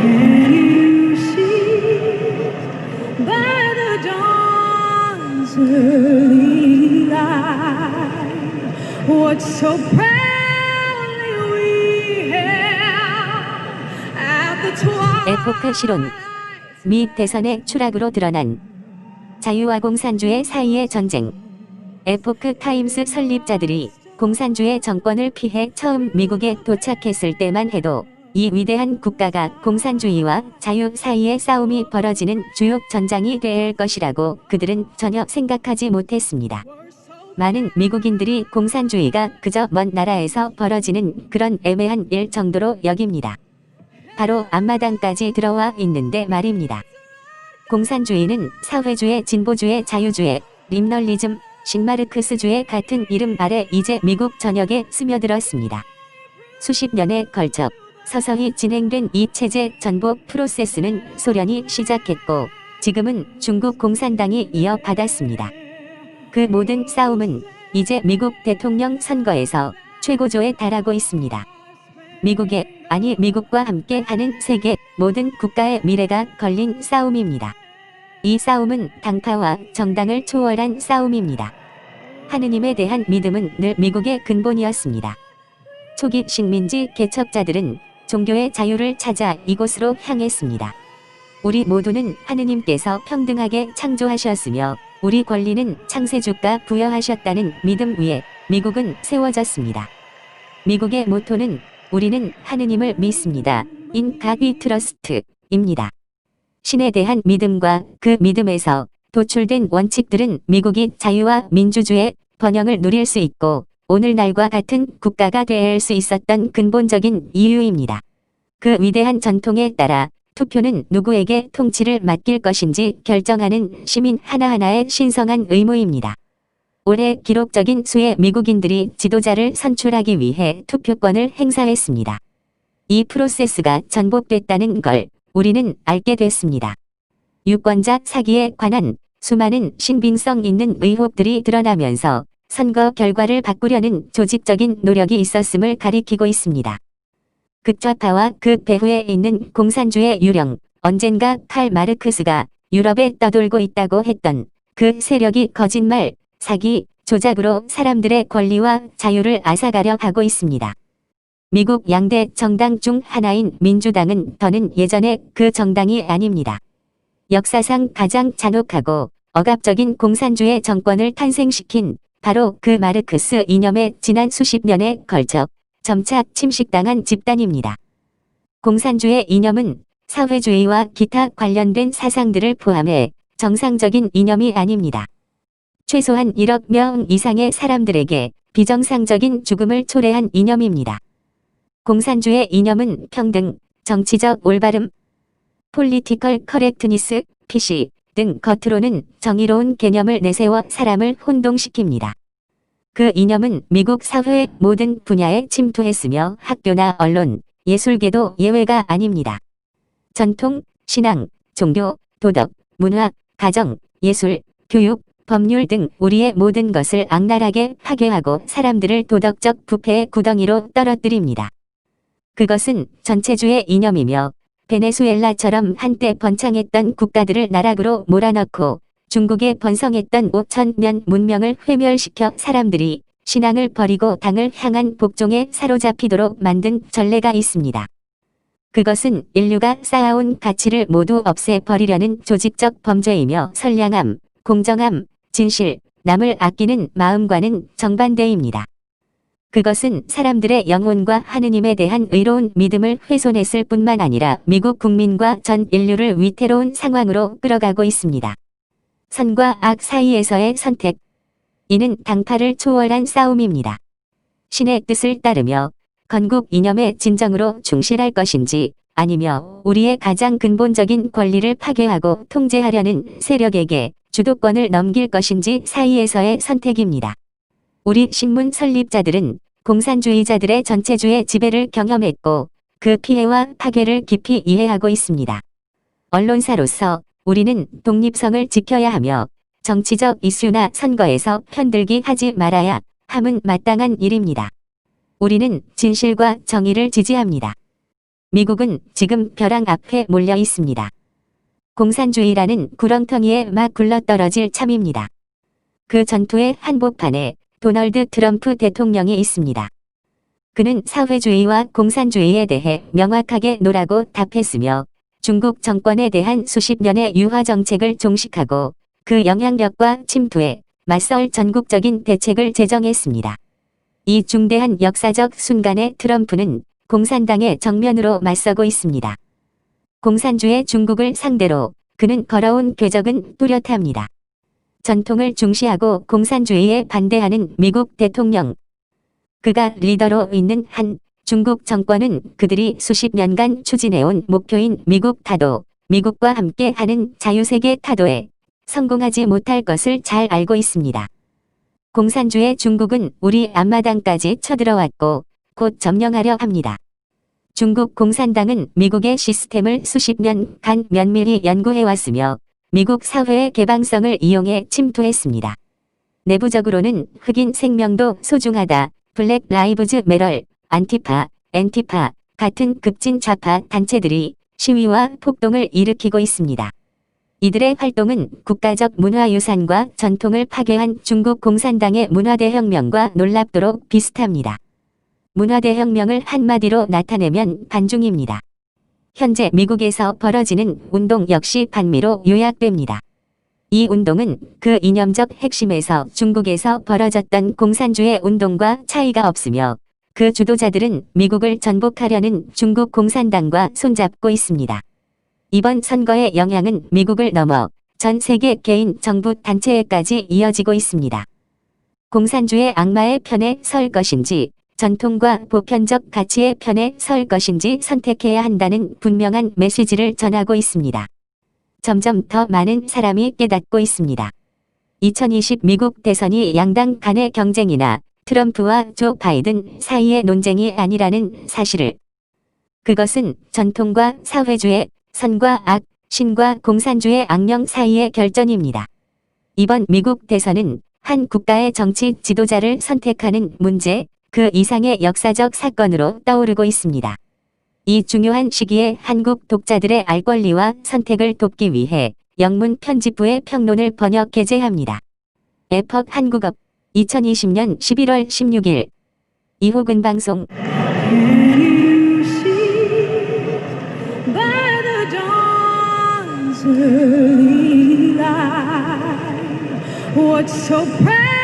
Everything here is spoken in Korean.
Can you see by the dawn's early light what so proudly we hailed at the twilight? 에포크 실온. 미 대선의 추락으로 드러난 자유와 공산주의 사이의 전쟁. 에포크 타임스 설립자들이 공산주의 정권을 피해 처음 미국에 도착했을 때만 해도 이 위대한 국가가 공산주의와 자유 사이의 싸움이 벌어지는 주요 전장이 될 것이라고 그들은 전혀 생각하지 못했습니다. 많은 미국인들이 공산주의가 그저 먼 나라에서 벌어지는 그런 애매한 일 정도로 여깁니다. 바로 앞마당까지 들어와 있는데 말입니다. 공산주의는 사회주의, 진보주의, 자유주의, 리버럴리즘, 식마르크스주의 같은 이름 아래 이제 미국 전역에 스며들었습니다. 수십 년에 걸쳐 서서히 진행된 이 체제 전복 프로세스는 소련이 시작했고 지금은 중국 공산당이 이어받았습니다. 그 모든 싸움은 이제 미국 대통령 선거에서 최고조에 달하고 있습니다. 미국과 함께 하는 세계 모든 국가의 미래가 걸린 싸움입니다. 이 싸움은 당파와 정당을 초월한 싸움입니다. 하느님에 대한 믿음은 늘 미국의 근본이었습니다. 초기 식민지 개척자들은 종교의 자유를 찾아 이곳으로 향했습니다. 우리 모두는 하느님께서 평등하게 창조하셨으며 우리 권리는 창세주가 부여하셨다는 믿음 위에 미국은 세워졌습니다. 미국의 모토는 우리는 하느님을 믿습니다. In God we trust입니다. 신에 대한 믿음과 그 믿음에서 도출된 원칙들은 미국이 자유와 민주주의 번영을 누릴 수 있고 오늘날과 같은 국가가 될 수 있었던 근본적인 이유입니다. 그 위대한 전통에 따라 투표는 누구에게 통치를 맡길 것인지 결정하는 시민 하나하나의 신성한 의무입니다. 올해 기록적인 수의 미국인들이 지도자를 선출하기 위해 투표권을 행사했습니다. 이 프로세스가 전복됐다는 걸 우리는 알게 됐습니다. 유권자 사기에 관한 수많은 신빙성 있는 의혹들이 드러나면서 선거 결과를 바꾸려는 조직적인 노력이 있었음을 가리키고 있습니다. 극좌파와 그 배후에 있는 공산주의 유령, 언젠가 칼 마르크스가 유럽에 떠돌고 있다고 했던 그 세력이 거짓말, 사기, 조작으로 사람들의 권리와 자유를 앗아가려 하고 있습니다. 미국 양대 정당 중 하나인 민주당은 더는 예전의 그 정당이 아닙니다. 역사상 가장 잔혹하고 억압적인 공산주의 정권을 탄생시킨 바로 그 마르크스 이념에 지난 수십 년에 걸쳐 점차 침식당한 집단입니다. 공산주의 이념은 사회주의와 기타 관련된 사상들을 포함해 정상적인 이념이 아닙니다. 최소한 1억 명 이상의 사람들에게 비정상적인 죽음을 초래한 이념입니다. 공산주의 이념은 평등, 정치적 올바름, 폴리티컬 커렉트니스, PC 등 겉으로는 정의로운 개념을 내세워 사람을 혼동시킵니다. 그 이념은 미국 사회의 모든 분야에 침투했으며 학교나 언론, 예술계도 예외가 아닙니다. 전통, 신앙, 종교, 도덕, 문화, 가정, 예술, 교육, 법률 등 우리의 모든 것을 악랄하게 파괴하고 사람들을 도덕적 부패의 구덩이로 떨어뜨립니다. 그것은 전체주의 이념이며 베네수엘라처럼 한때 번창했던 국가들을 나락으로 몰아넣고 중국에 번성했던 5,000년 문명을 회멸시켜 사람들이 신앙을 버리고 당을 향한 복종에 사로잡히도록 만든 전례가 있습니다. 그것은 인류가 쌓아온 가치를 모두 없애버리려는 조직적 범죄이며 선량함, 공정함, 진실, 남을 아끼는 마음과는 정반대입니다. 그것은 사람들의 영혼과 하느님에 대한 의로운 믿음을 훼손했을 뿐만 아니라 미국 국민과 전 인류를 위태로운 상황으로 끌어가고 있습니다. 선과 악 사이에서의 선택. 이는 당파를 초월한 싸움입니다. 신의 뜻을 따르며 건국 이념에 진정으로 충실할 것인지 아니며 우리의 가장 근본적인 권리를 파괴하고 통제하려는 세력에게 주도권을 넘길 것인지 사이에서의 선택입니다. 우리 신문 설립자들은 공산주의자들의 전체주의 지배를 경험했고 그 피해와 파괴를 깊이 이해하고 있습니다. 언론사로서 우리는 독립성을 지켜야 하며 정치적 이슈나 선거에서 편들기 하지 말아야 함은 마땅한 일입니다. 우리는 진실과 정의를 지지합니다. 미국은 지금 벼랑 앞에 몰려 있습니다. 공산주의라는 구렁텅이에 막 굴러떨어질 참입니다. 그 전투의 한복판에 도널드 트럼프 대통령이 있습니다. 그는 사회주의와 공산주의에 대해 명확하게 노라고 답했으며 중국 정권에 대한 수십 년의 유화 정책을 종식하고 그 영향력과 침투에 맞설 전국적인 대책을 제정했습니다. 이 중대한 역사적 순간에 트럼프는 공산당의 정면으로 맞서고 있습니다. 공산주의 중국을 상대로 그는 걸어온 궤적은 뚜렷합니다. 전통을 중시하고 공산주의에 반대하는 미국 대통령. 그가 리더로 있는 한 중국 정권은 그들이 수십 년간 추진해온 목표인 미국 타도, 미국과 함께 하는 자유세계 타도에 성공하지 못할 것을 잘 알고 있습니다. 공산주의 중국은 우리 앞마당까지 쳐들어왔고 곧 점령하려 합니다. 중국 공산당은 미국의 시스템을 수십 년간 면밀히 연구해왔으며 미국 사회의 개방성을 이용해 침투했습니다. 내부적으로는 흑인 생명도 소중하다, 블랙 라이브즈 매럴, 안티파, 앤티파 같은 급진 좌파 단체들이 시위와 폭동을 일으키고 있습니다. 이들의 활동은 국가적 문화유산과 전통을 파괴한 중국 공산당의 문화대혁명과 놀랍도록 비슷합니다. 문화대혁명을 한마디로 나타내면 반중입니다. 현재 미국에서 벌어지는 운동 역시 반미로 요약됩니다. 이 운동은 그 이념적 핵심에서 중국에서 벌어졌던 공산주의 운동과 차이가 없으며 그 주도자들은 미국을 전복하려는 중국 공산당과 손잡고 있습니다. 이번 선거의 영향은 미국을 넘어 전 세계 개인 정부 단체에까지 이어지고 있습니다. 공산주의 악마의 편에 설 것인지 전통과 보편적 가치의 편에 설 것인지 선택해야 한다는 분명한 메시지를 전하고 있습니다. 점점 더 많은 사람이 깨닫고 있습니다. 2020 미국 대선이 양당 간의 경쟁이나 트럼프와 조 바이든 사이의 논쟁이 아니라는 사실을. 그것은 전통과 사회주의, 선과 악, 신과 공산주의 악령 사이의 결전입니다. 이번 미국 대선은 한 국가의 정치 지도자를 선택하는 문제, 그 이상의 역사적 사건으로 떠오르고 있습니다. 이 중요한 시기에 한국 독자들의 알 권리와 선택을 돕기 위해 영문 편집부의 평론을 번역 게재합니다. 에퍽 한국어 2020년 11월 16일 이호근 방송. Can you see by the dawn's early light what so proud